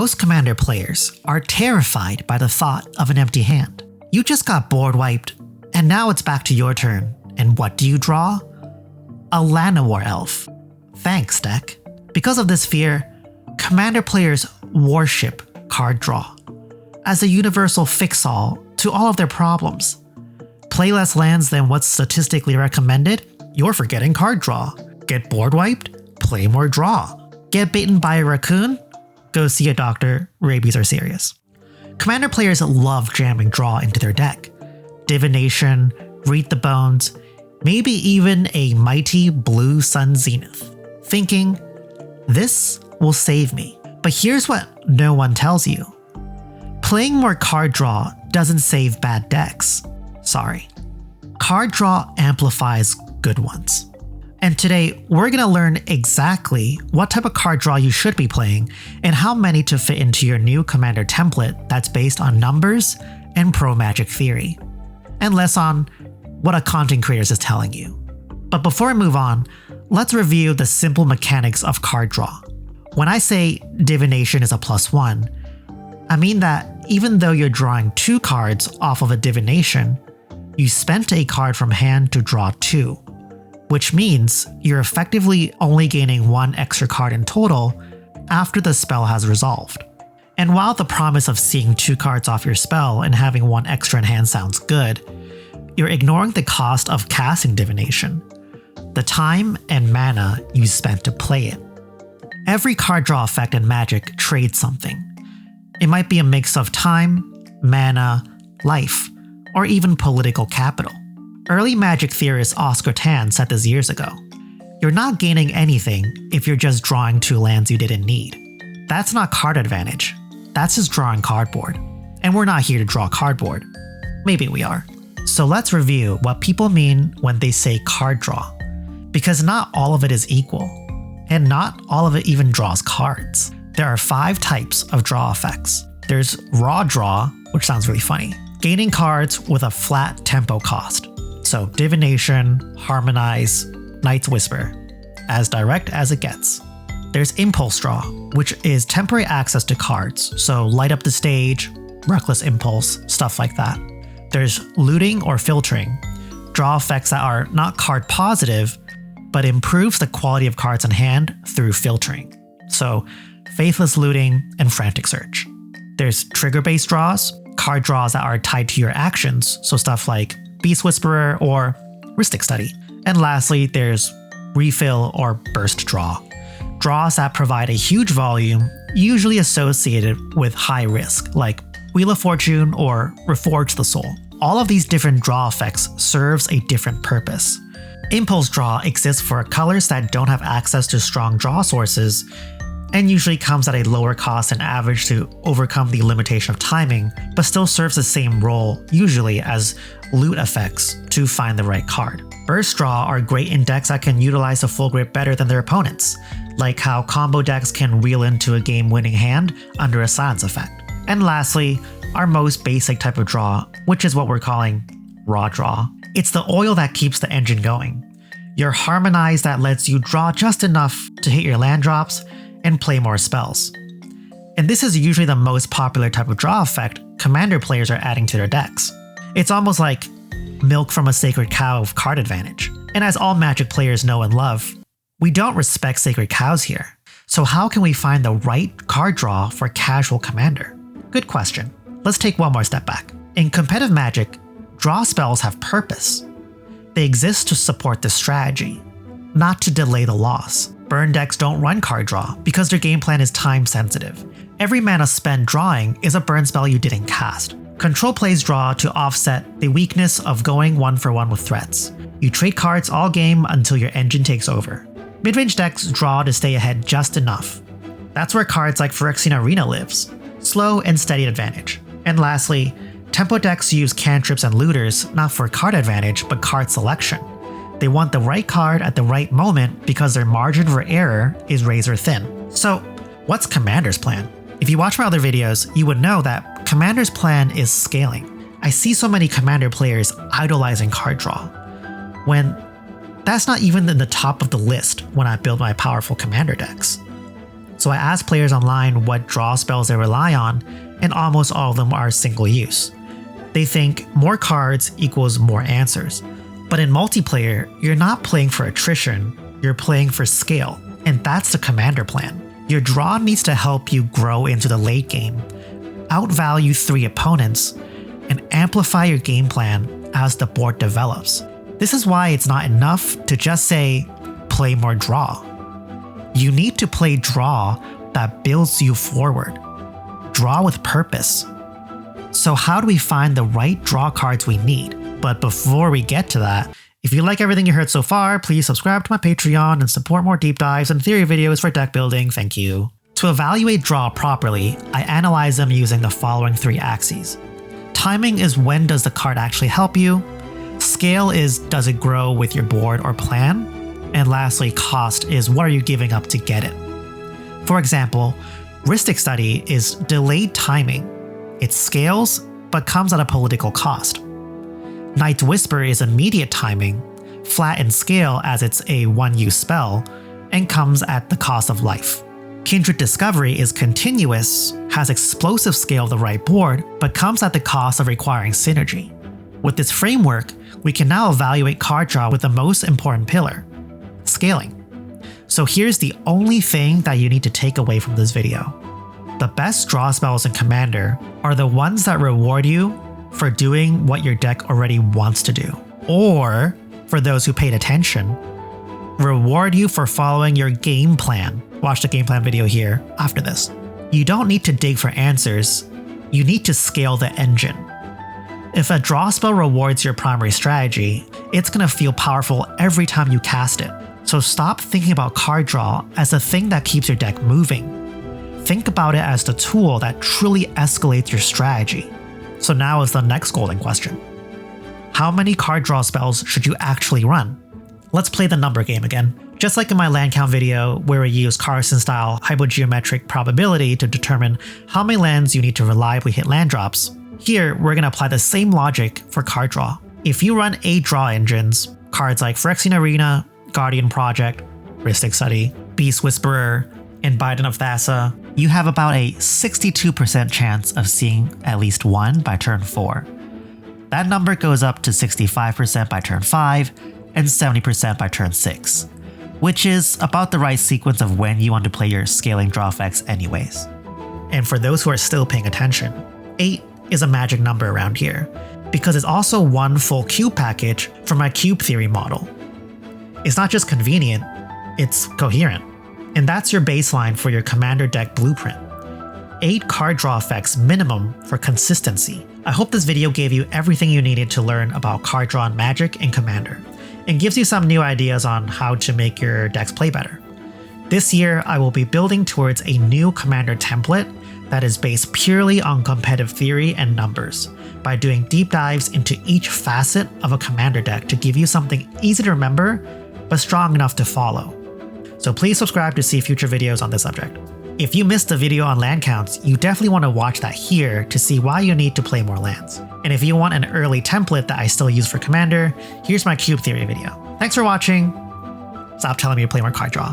Most Commander players are terrified by the thought of an empty hand. You just got board wiped, and now it's back to your turn. And what do you draw? A Llanowar Elf. Thanks, deck. Because of this fear, Commander players worship card draw as a universal fix-all to all of their problems. Play less lands than what's statistically recommended? You're forgetting card draw. Get board wiped? Play more draw. Get bitten by a raccoon? Go see a doctor, rabies are serious. Commander players love jamming draw into their deck. Divination, Read the Bones, maybe even a mighty blue sun zenith. Thinking, this will save me. But here's what no one tells you. Playing more card draw doesn't save bad decks. Sorry. Card draw amplifies good ones. And today, we're going to learn exactly what type of card draw you should be playing and how many to fit into your new Commander template that's based on numbers and pro Magic theory, and less on what a content creator is telling you. But before I move on, let's review the simple mechanics of card draw. When I say Divination is a +1, I mean that even though you're drawing 2 cards off of a Divination, you spent a card from hand to draw 2. Which means you're effectively only gaining 1 extra card in total after the spell has resolved. And while the promise of seeing 2 cards off your spell and having 1 extra in hand sounds good, you're ignoring the cost of casting Divination, the time and mana you spent to play it. Every card draw effect in Magic trades something. It might be a mix of time, mana, life, or even political capital. Early Magic theorist Oscar Tan said this years ago. You're not gaining anything if you're just drawing 2 lands you didn't need. That's not card advantage. That's just drawing cardboard. And we're not here to draw cardboard. Maybe we are. So let's review what people mean when they say card draw. Because not all of it is equal. And not all of it even draws cards. There are 5 types of draw effects. There's raw draw, which sounds really funny. Gaining cards with a flat tempo cost. So Divination, Harmonize, Night's Whisper, as direct as it gets. There's Impulse Draw, which is temporary access to cards, so Light Up the Stage, Reckless Impulse, stuff like that. There's Looting or Filtering, draw effects that are not card positive, but improves the quality of cards in hand through filtering. So Faithless Looting and Frantic Search. There's Trigger-based draws, card draws that are tied to your actions, so stuff like Beast Whisperer or Rhystic Study. And lastly, there's Refill or Burst Draw. Draws that provide a huge volume, usually associated with high risk, like Wheel of Fortune or Reforge the Soul. All of these different draw effects serves a different purpose. Impulse Draw exists for colors that don't have access to strong draw sources, and usually comes at a lower cost than average to overcome the limitation of timing, but still serves the same role, usually as loot effects, to find the right card. Burst Draw are great in decks that can utilize the full grip better than their opponents, like how combo decks can reel into a game-winning hand under a silence effect. And lastly, our most basic type of draw, which is what we're calling raw draw. It's the oil that keeps the engine going. Your Harmonize that lets you draw just enough to hit your land drops and play more spells. And this is usually the most popular type of draw effect Commander players are adding to their decks. It's almost like milk from a sacred cow of card advantage. And as all Magic players know and love, we don't respect sacred cows here. So how can we find the right card draw for casual Commander? Good question. Let's take one more step back. In competitive Magic, draw spells have purpose. They exist to support the strategy, not to delay the loss. Burn decks don't run card draw because their game plan is time sensitive. Every mana spent drawing is a burn spell you didn't cast. Control plays draw to offset the weakness of going 1-for-1 with threats. You trade cards all game until your engine takes over. Midrange decks draw to stay ahead just enough. That's where cards like Phyrexian Arena lives. Slow and steady advantage. And lastly, tempo decks use cantrips and looters not for card advantage but card selection. They want the right card at the right moment because their margin for error is razor thin. So, what's Commander's plan? If you watch my other videos, you would know that Commander's plan is scaling. I see so many Commander players idolizing card draw, when that's not even in the top of the list when I build my powerful Commander decks. So I asked players online what draw spells they rely on, and almost all of them are single use. They think more cards equals more answers. But in multiplayer, you're not playing for attrition, you're playing for scale, and that's the commander plan. Your draw needs to help you grow into the late game, outvalue 3 opponents, and amplify your game plan as the board develops. This is why it's not enough to just say, play more draw. You need to play draw that builds you forward. Draw with purpose. So how do we find the right draw cards we need? But before we get to that, if you like everything you heard so far, please subscribe to my Patreon and support more deep dives and theory videos for deck building, thank you. To evaluate draw properly, I analyze them using the following 3 axes. Timing is when does the card actually help you? Scale is does it grow with your board or plan? And lastly, cost is what are you giving up to get it? For example, Ristic Study is delayed timing. It scales, but comes at a political cost. Night's Whisper is immediate timing, flat in scale as it's a one-use spell, and comes at the cost of life. Kindred Discovery is continuous, has explosive scale of the right board, but comes at the cost of requiring synergy. With this framework, we can now evaluate card draw with the most important pillar, scaling. So here's the only thing that you need to take away from this video. The best draw spells in Commander are the ones that reward you for doing what your deck already wants to do. Or, for those who paid attention, reward you for following your game plan. Watch the game plan video here after this. You don't need to dig for answers, you need to scale the engine. If a draw spell rewards your primary strategy, it's gonna feel powerful every time you cast it. So stop thinking about card draw as the thing that keeps your deck moving. Think about it as the tool that truly escalates your strategy. So now is the next golden question. How many card draw spells should you actually run? Let's play the number game again. Just like in my land count video where we use Carson-style hypogeometric probability to determine how many lands you need to reliably hit land drops, here we're going to apply the same logic for card draw. If you run 8 draw engines, cards like Phyrexian Arena, Guardian Project, Ristic Study, Beast Whisperer, and Biden of Thassa, you have about a 62% chance of seeing at least one by turn 4. That number goes up to 65% by turn 5 and 70% by turn 6, which is about the right sequence of when you want to play your scaling draw effects anyways. And for those who are still paying attention, 8 is a magic number around here, because it's also one full cube package from my cube theory model. It's not just convenient, it's coherent. And that's your baseline for your Commander deck blueprint. 8 card draw effects minimum for consistency. I hope this video gave you everything you needed to learn about card draw in Magic and Commander, and gives you some new ideas on how to make your decks play better. This year, I will be building towards a new Commander template that is based purely on competitive theory and numbers, by doing deep dives into each facet of a Commander deck to give you something easy to remember, but strong enough to follow. So please subscribe to see future videos on this subject. If you missed the video on land counts, you definitely want to watch that here to see why you need to play more lands. And if you want an early template that I still use for Commander, here's my cube theory video. Thanks for watching. Stop telling me to play more card draw.